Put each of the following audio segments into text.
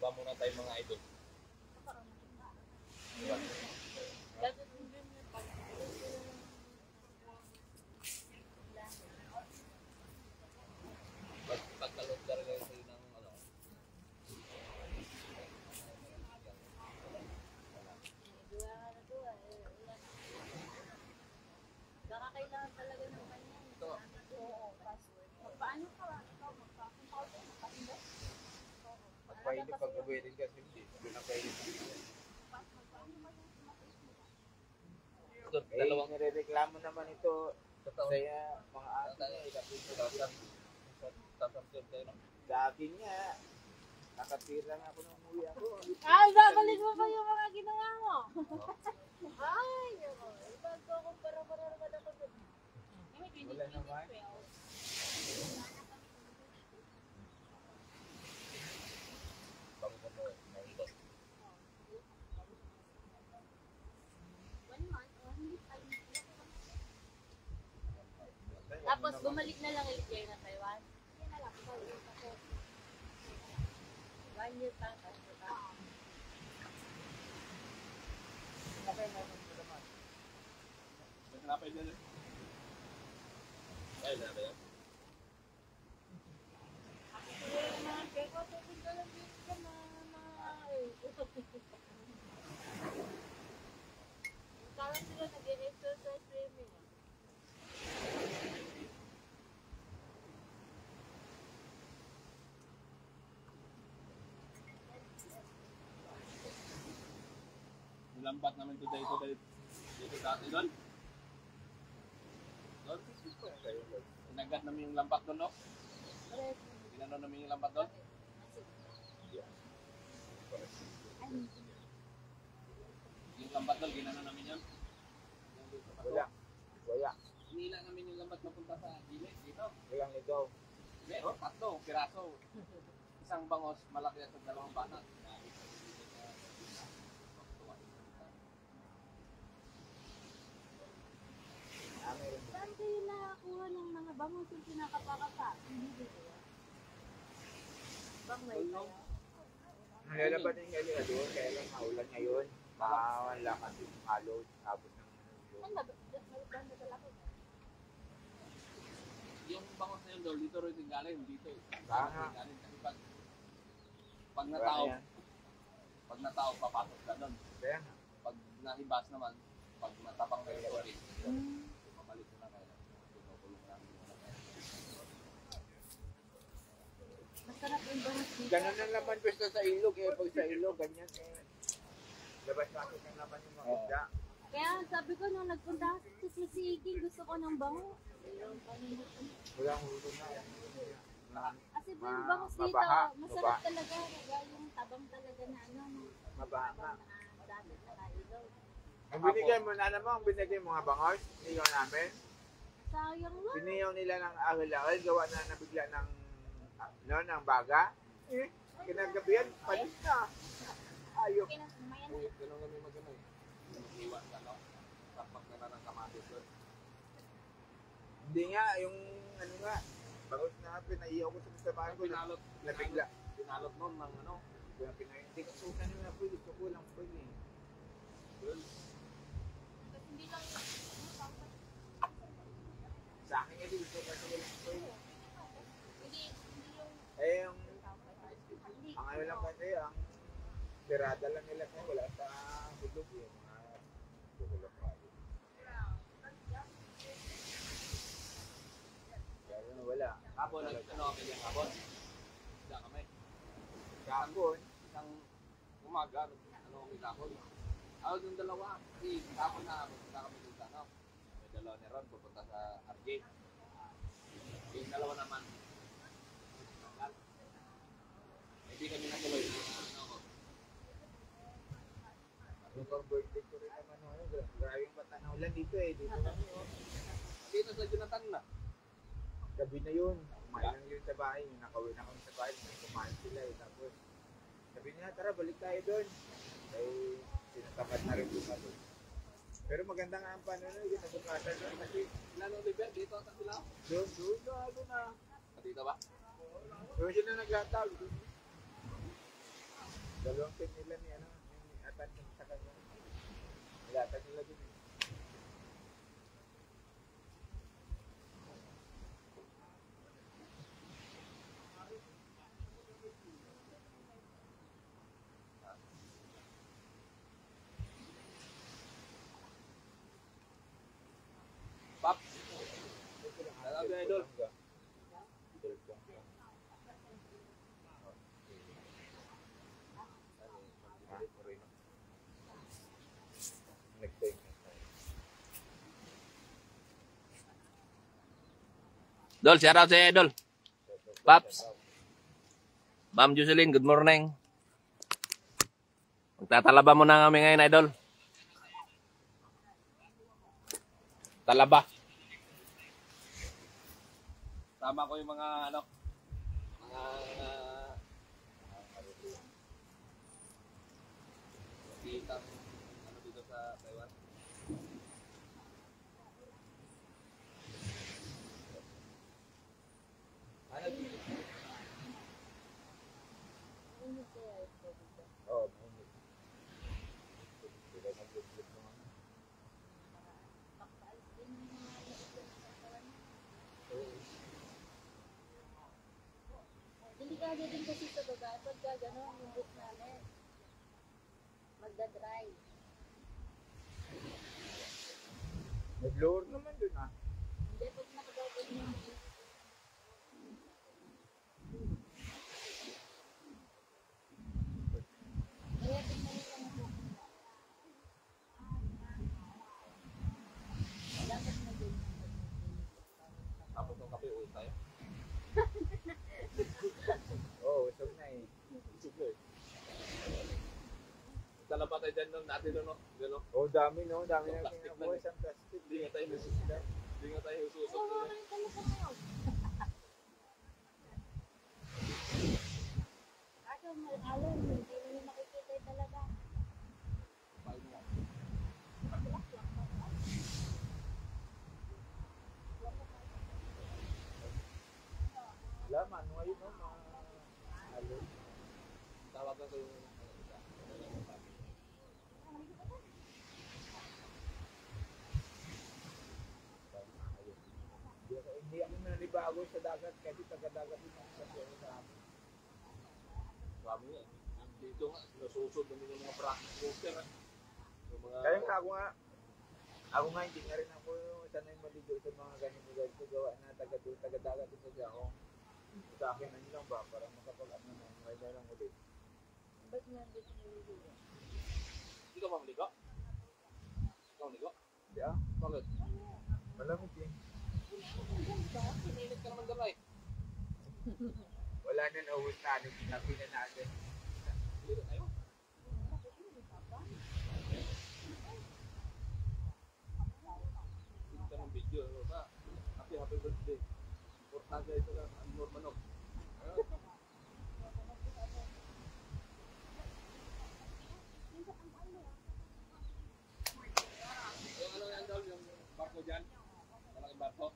Baba muna tayo mga idol. Diba? Pagkalot ka rin sa'yo ng ano. Baka kailangan talaga ng kanya. Ito. Oo, password. Paano ka? Pwede pag-uwirin kasi hindi. Doon na pwede. Dalawang nirereklamo naman ito totoo. saya mga ate niya. Sa akin nga, nakatira nga ako ng umuwi ako. Ay, babalik mo pa yung mga ginawa mo. Ay, ibag ko para naman ako doon. Wala naman. Tapos bumalik na lang ulit kayo na Taiwan. 1 year pa. Napay din. Ay, na yan. Parang sila nag-exercise swimming. Nilambat namin today dito dati doon. Doon? Inagat namin yung lambat doon, no? Ginano namin yung lambat doon? Yung lambat doon, ginano namin yun? Wala. Hinila namin yung lambat mapunta sa gilid dito. Walang ligaw. Hindi, tatlo, piraso. Isang bangos, malaki at dalawang banat. Saan kayo nakakuha ng mga bangus yung pinakapakapa? Hindi dito. Bang may kayo? Nalalaban din kayo doon, kaya lang maulan ngayon. Wala kasi halo, abot ng Saan ba? Malabang na talaki. Yung bangos na yun doon, dito rin yung galing, dito. Baka. Galing kasi pag natao, papasok ka doon. Kaya nga. Pag nahibas naman, pag natapang na yung ulit, mamalik ko na kayo. Pinukulong namin yung mga kayo. Masarap yung bangus dito. Ganun ang laman pwesto sa ilog eh. Pag sa ilog, ganyan eh. Labas-pasok ang laman yung mga isda. Kaya sabi ko nung nagpunta ako sa Sisiging, gusto ko ng bangus. Walang hulo na. Kasi po yung bangus dito, Mabaha. masarap talaga. Yung tabang talaga na ano. Mabaha nga. Dati na kailaw. Ang binigay mo na naman, ang binigay mo nga bangos, niyaw namin. Sayang lang. Siniyaw nila ng ahil-ahil, gawa na nabigla ng, ng baga. Kinagabihan, palis na. Ayok. Ganun kami mag-ano eh. Iwan ka, no? Tapak na na ng kamatis doon. Hindi nga, yung ano nga, bagos na pinaiyaw ko sa kasabahan ko, nabigla. Pinalot nun ng ano. Kaya hindi ko susan nyo na po, gusto ko lang po eh. Hindi lang Sa akin nga, gusto ko kasi lang po eh. hindi yung Eh, ang ano lang kasi, ang tirada lang nila kasi wala sa hulog eh. Mga bukulok pa. Kaya wala. Hapon, ano kami yung hapon? Isda kami. Kapon, Isang umaga, ano kami hapon. Ako yung dalawa. Kasi hapon na, pupunta kami dun sa ano. May dalawa ni Ron, pupunta sa RJ. Yung dalawa naman. Hindi kami natuloy. Ano, yung pang birthday ko rin naman, grabe yung bata na ulan dito eh. Dito na yun. dito sa Jonathan na. Gabi na yun. Kumain lang yun sa bahay. Nakawin na kami sa bahay. Kumain sila eh. Tapos, sabi niya, tara, balik tayo doon. Ay, sinatapat na rin doon doon. Pero maganda nga ang panuno. Yung nagpapatan doon kasi Lalo Oliver, dito sa sila. doon na. Dito ba? Doon sila naglatag. Dalawang team nila ni ano, ni Atan sa kanya. Nilatan nila din eh. Pap. Alam niya, idol. Next time. Idol, shout out sa idol. Paps. Ma'am Jocelyn, good morning. Magtatalaba mo na kami ngayon, idol. Talaba. Tama ko yung mga ano, mga kitang ano dito sa Taiwan. Ano dito? Oo, mainit. Sila nag-flip mo. Delikado din kasi sa babae pagka gano'n yung book namin. Magdadry. Nag-lower naman dun ah. Hindi, pag nakagawin mo. Kaya tingnan mo lang ang book nila. Dapat na din. Tapos ng kape, uwi tayo. Oo, usog na eh. Sige. Talaba tayo dyan nun, natin nun, no? Gano? Oo, dami no, dami na Plastic kinabuhay lang sa plastic. Hindi nga tayo nasusunod. Hindi nga tayo susok. Oo, ano yung talaga ngayon? Kaso, alam, hindi mo yung makikita yung talaga. Wala man, ngayon no, mga alo. Tawagan ko yung isa. Hindi ako nanibago sa dagat kasi taga-dagat din ako sa piyo sa amin. Sabi nga, dito nga, nasusod namin yung mga practice poster. Yung mga... Kaya nga ako nga hindi na rin ako sanay maligo sa mga ganito ganito gawa na taga-dagat din kasi ako. Sa akin ano lang ba, para makapag-ano na, ngayon na lang ulit. Ba't nga dito nililigo? Hindi ka mamaligo? Ikaw maligo? Hindi ah, Bakit? malamig eh. Sinilit ka naman dala eh. Wala na naubos na, ano, sinabi na natin. Sinilit tayo. Hindi ka ng video. Ano ba? Happy birthday. Importante ito lang. Ang Normanok. Ano? Yung ano yan daw, yung barko dyan. Malaking barko.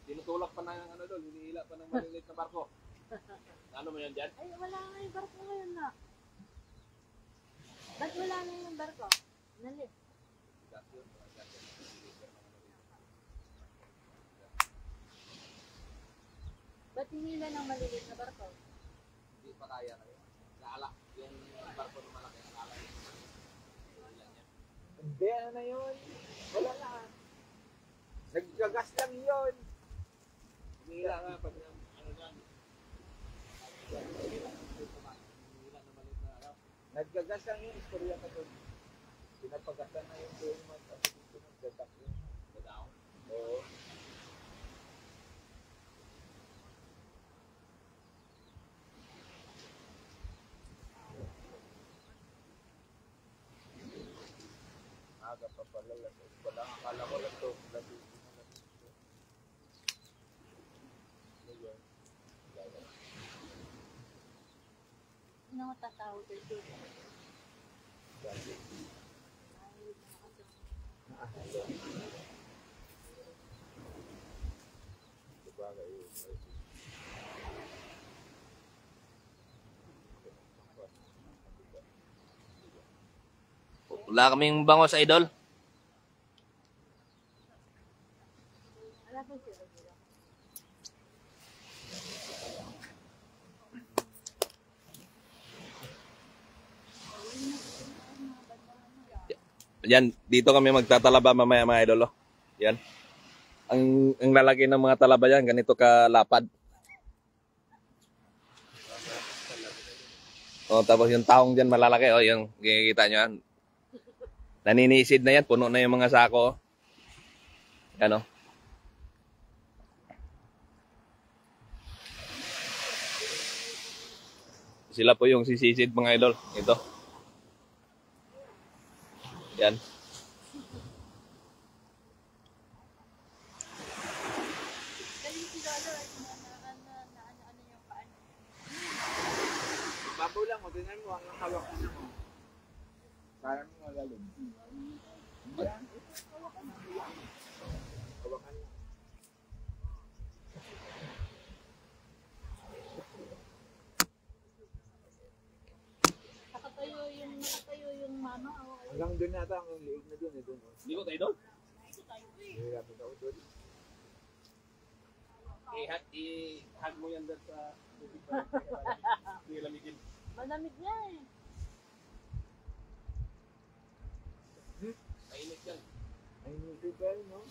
Tinutulak pa na yung ano doon, hinihila pa ng maliliit na barko. Ano mo yan dyan? Ay, wala nga yung barko ngayon na. Ba't wala na yung barko? Nalit. Gas yun. Gas yun. Ba't hinila ng maliliit na barko? Hindi pa kaya na yun. Naala. Yung barko na malaki, naala yun. Hinihila niya. Hindi, ano na yun? Wala na. Nagkagas lang yun. Hinihila nga pag ano dyan. Hinihila na maliit na ano. Nagkagas lang yun, istorya ka doon. Pinapagasan na yung doon mo. Tapos dito nagdadak yun. Gadaw. Oo. Aga pa pala. Wala, akala ko lang to. Lasing na lasing to. Ano yun? Ano ko tatawag dito? Dati. Ay, nakasok. Sabagay yun. Wala kaming bangos, idol. Wala po sila. Yan, dito kami magtatalaba mamaya mga idol. Oh. Yan. Ang lalaki ng mga talaba yan, ganito kalapad. Oh, tapos yung taong dyan malalaki, oh, yung kikita nyo yan. Naninisid na yan, puno na yung mga sako. Oh. Yan, oh. Sila po yung sisisid mga idol. Ito. Yan. Kasi si Lolo, ano yung paan. Babaw lang, o tingnan mo, ang hawakan mo. Parang magaling. Yan. Hawakan mo. Nakatayo yung mama. Hanggang doon nata, ang liig na doon. Doon. Hindi ko tayo doon? Hirapin ako doon. I-hug mo yan doon sa nilamigin. Malamig nga eh. Mainit yan. Ay, hindi ba, no?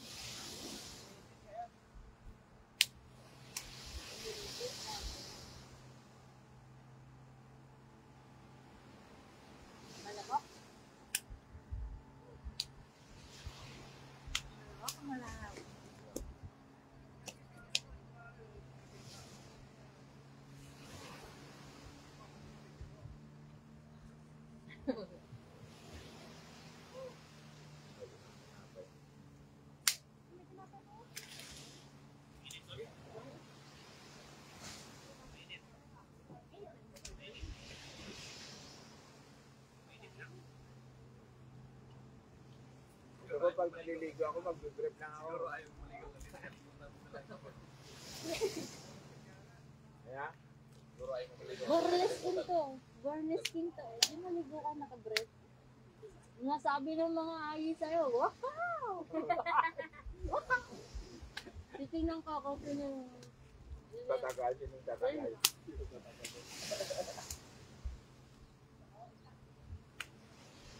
Malabok. Malabok o malahap? Pero pag naliligo ako, mag-grip lang ako. Kaya? Bornless skin to. Bornless skin to. Di maligo ka naka-breath. Nga sabi ng mga ayi sa'yo, wow! Wow! Titingnan ko ako kung yung... Tatagal, yun yung tatagal.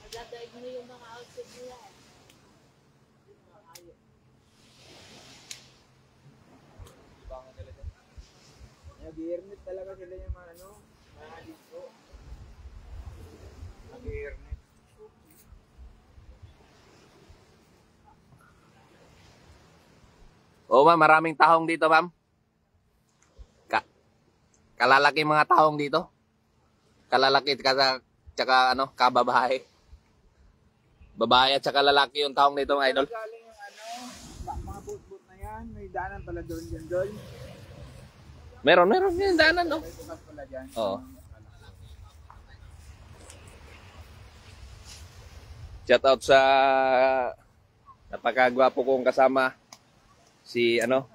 Magdadaig mo yung mga outfit nila eh. Nag-earnet talaga sila yung mga ano, mga disco. Nag-earnet. Oo ma'am, maraming tahong dito ma'am. Kalalaki mga tahong dito. Kalalaki tsaka ano, kababae. Babae at tsaka lalaki yung tahong dito mga idol. Galing yung ano, mga boat-boat na yan, may daanan pala doon dyan doon. Meron yung daanan no. May bukas pala dyan. Oo. Shout out sa napakagwapo kong kasama si ano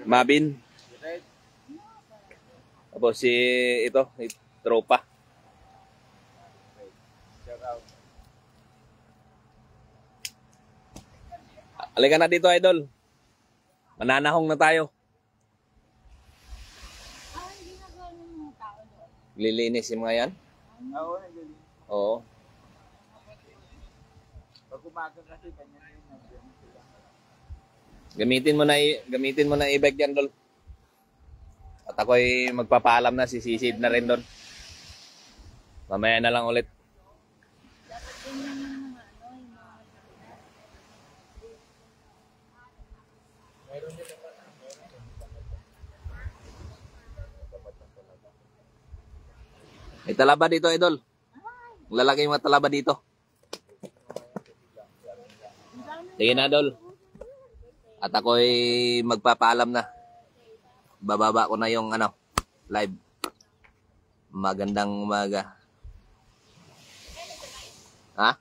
Mabin. Tapos si ito, tropa. Shout out. Halika na dito idol. Mananahong na tayo. Hindi ginagawa ng mga tao doon. Lilinis yung mga yan. Oo, nagaling. Oo. Pag umaga kasi, kanya na yun. Nandiyan sila. Gamitin mo na i-bag yan, Dol. At ako'y magpapaalam na, sisisid na rin doon. Mamaya na lang ulit. Dapat din yung mga yung mga... Meron din naman. May talaba dito, idol. Lalaki yung mga talaba dito. Sige na, Dol. At ako'y magpapaalam na. Bababa ko na yung ano, live. Magandang umaga. Ha?